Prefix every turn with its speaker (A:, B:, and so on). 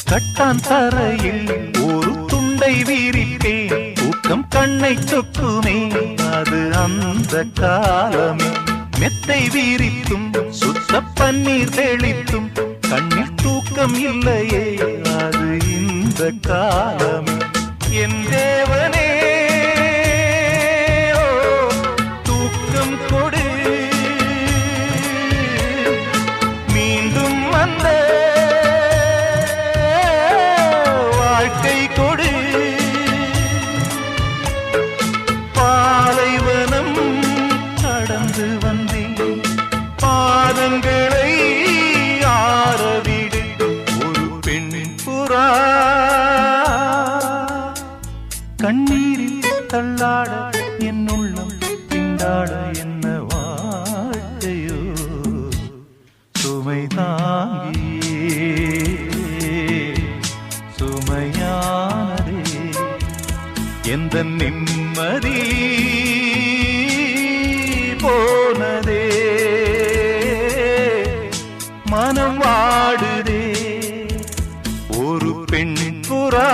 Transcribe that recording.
A: கட்டான் தரையில் ஒரு துண்டை வீரிட்டேன், தூக்கம் கண்ணை சொக்குமே அது அந்த காலமே. மெத்தை வீரித்தும் சுத்த பன்னீர் தெளித்தும் கண்ணில் தூக்கம் இல்லையே அது இந்த காலமே. என் தேவனே தூக்கம் கொடு, மீண்டும் வந்த வாழ்க்கை கொடு. பாலைவனம் கடந்து வந்தேன், பாதங்களை ஆரவிடு. ஒரு பெண்ணின் புறா கண்ணீரில் தள்ளாட என் உள்ளம் திண்டாட. என்ன வாழ்க்கையோ சுமை தாங்கியே சுமையானதே. எந்த நிம்மதி போனதே, மனம் வாடுதே. ஒரு பெண் புறா